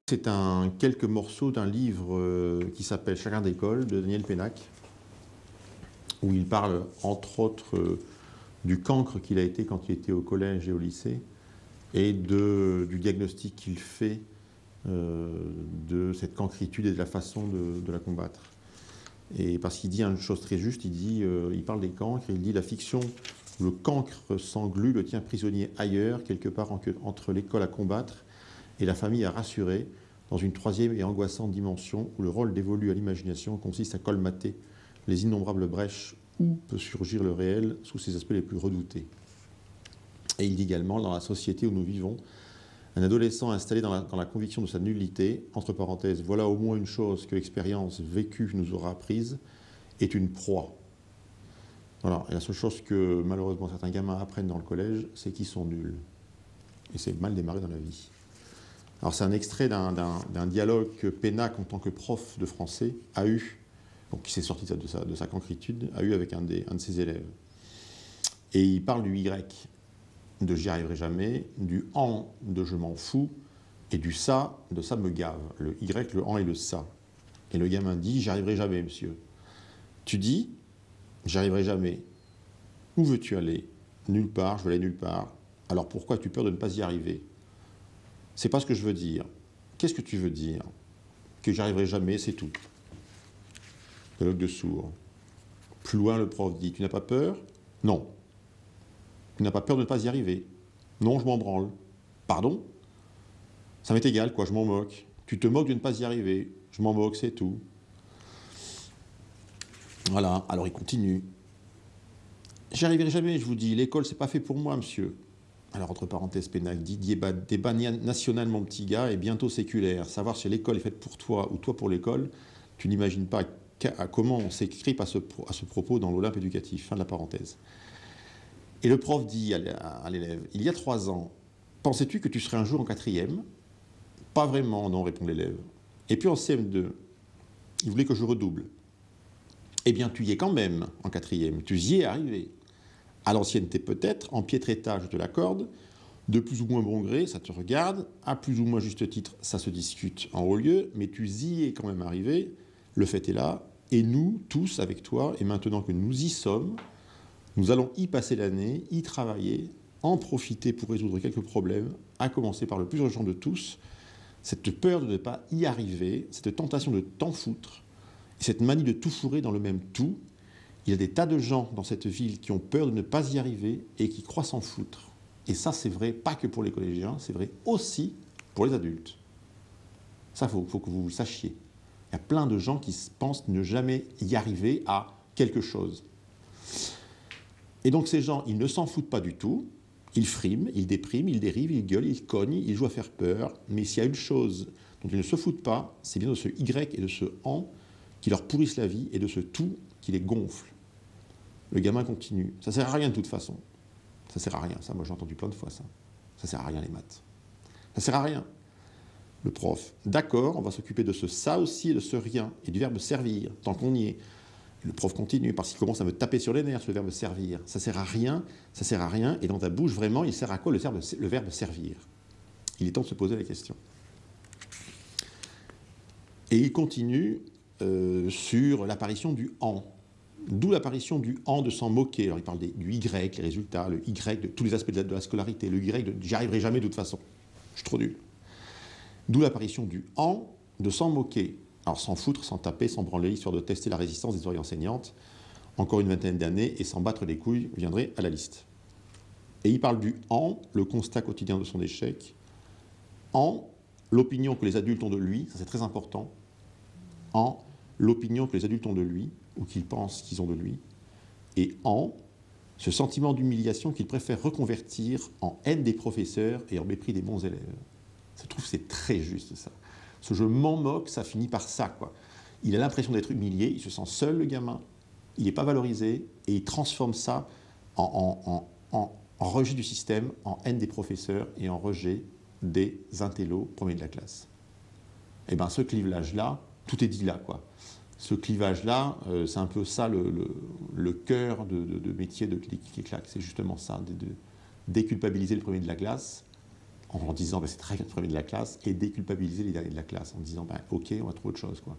C'est quelques morceaux d'un livre qui s'appelle Chagrin d'école de Daniel Pénac, où il parle entre autres du cancre qu'il a été quand il était au collège et au lycée, et du diagnostic qu'il fait de cette cancritude et de la façon de la combattre. Et parce qu'il dit une chose très juste, il parle des cancres, et il dit la fiction, le cancre sanglu le tient prisonnier ailleurs, quelque part entre l'école à combattre et la famille à rassurer, dans une troisième et angoissante dimension où le rôle dévolu à l'imagination consiste à colmater les innombrables brèches où peut surgir le réel sous ses aspects les plus redoutés. Et il dit également, dans la société où nous vivons, un adolescent installé dans la conviction de sa nullité, entre parenthèses, voilà au moins une chose que l'expérience vécue nous aura apprise, est une proie. Voilà. Et la seule chose que malheureusement certains gamins apprennent dans le collège, c'est qu'ils sont nuls. Et c'est mal démarré dans la vie. Alors c'est un extrait d'un dialogue que Pénac, en tant que prof de français, a eu, donc qui s'est sorti de sa cancritude, a eu avec un de ses élèves. Et il parle du Y, de j'y arriverai jamais, du en, de je m'en fous, et du ça, de ça me gave. Le Y, le en et le ça. Et le gamin dit, j'y arriverai jamais, monsieur. Tu dis, j'y arriverai jamais. Où veux-tu aller? Nulle part, je veux aller nulle part. Alors pourquoi as-tu peur de ne pas y arriver? C'est pas ce que je veux dire. Qu'est-ce que tu veux dire? Que j'y arriverai jamais, c'est tout. Dialogue de sourds. Plus loin, le prof dit, tu n'as pas peur? Non. Tu n'as pas peur de ne pas y arriver? Non, je m'en branle. Pardon? Ça m'est égal, quoi, je m'en moque. Tu te moques de ne pas y arriver. Je m'en moque, c'est tout. Voilà, alors il continue. J'y arriverai jamais, je vous dis. L'école, c'est pas fait pour moi, monsieur. Alors, entre parenthèses, Pénac dit débat national, mon petit gars, et bientôt séculaire. Savoir si l'école est faite pour toi ou toi pour l'école, tu n'imagines pas comment on s'écrit à ce propos dans l'Olympe éducatif. Fin de la parenthèse. Et le prof dit à l'élève, il y a 3 ans, pensais-tu que tu serais un jour en 4e? Pas vraiment, non, répond l'élève. Et puis en CM2, il voulait que je redouble. Eh bien, tu y es quand même en 4e, tu y es arrivé. À l'ancienneté peut-être, en piétretage, je te l'accorde, de plus ou moins bon gré, ça te regarde, à plus ou moins juste titre, ça se discute en haut lieu, mais tu y es quand même arrivé, le fait est là, et nous, tous, avec toi, et maintenant que nous y sommes, nous allons y passer l'année, y travailler, en profiter pour résoudre quelques problèmes, à commencer par le plus urgent de tous, cette peur de ne pas y arriver, cette tentation de t'en foutre, et cette manie de tout fourrer dans le même tout. Il y a des tas de gens dans cette ville qui ont peur de ne pas y arriver et qui croient s'en foutre. Et ça, c'est vrai pas que pour les collégiens, c'est vrai aussi pour les adultes. Ça, faut que vous le sachiez. Il y a plein de gens qui pensent ne jamais y arriver à quelque chose. Et donc ces gens, ils ne s'en foutent pas du tout. Ils friment, ils dépriment, ils dérivent, ils gueulent, ils cognent, ils jouent à faire peur. Mais s'il y a une chose dont ils ne se foutent pas, c'est bien de ce Y et de ce en qui leur pourrissent la vie et de ce tout qui les gonfle. Le gamin continue. Ça sert à rien de toute façon. Ça sert à rien. Ça, moi, j'ai entendu plein de fois ça. Ça sert à rien les maths. Ça sert à rien. Le prof. D'accord, on va s'occuper de ce ça aussi et de ce rien et du verbe servir, tant qu'on y est. Le prof continue parce qu'il commence à me taper sur les nerfs sur le verbe servir. Ça sert à rien, ça sert à rien. Et dans ta bouche, vraiment, il sert à quoi le verbe servir? Il est temps de se poser la question. Et il continue sur l'apparition du en. D'où l'apparition du en de s'en moquer. Alors il parle du Y, les résultats, le Y de tous les aspects de la scolarité, le Y de j'y arriverai jamais de toute façon, je suis trop nul. D'où l'apparition du en de s'en moquer. Alors s'en foutre, s'en taper, s'en branler, histoire de tester la résistance des oreilles enseignantes, encore une vingtaine d'années, et s'en battre les couilles viendrait à la liste. Et il parle du en, le constat quotidien de son échec, en l'opinion que les adultes ont de lui, ça c'est très important, en l'opinion que les adultes ont de lui, ou qu'ils pensent qu'ils ont de lui, et en ce sentiment d'humiliation qu'il préfère reconvertir en haine des professeurs et en mépris des bons élèves. Je trouve que c'est très juste ça. Ce je m'en moque, ça finit par ça, quoi. Il a l'impression d'être humilié, il se sent seul, le gamin, il n'est pas valorisé, et il transforme ça en rejet du système, en haine des professeurs et en rejet des intellos premiers de la classe. Et bien ce clivage-là, tout est dit là, quoi. Ce clivage-là, c'est un peu ça le cœur de métier de Clic et Clac. C'est justement ça, de déculpabiliser le premier de la classe en leur disant, c'est très bien le premier de la classe, et déculpabiliser les derniers de la classe, en disant, ok, on va trouver autre chose, quoi.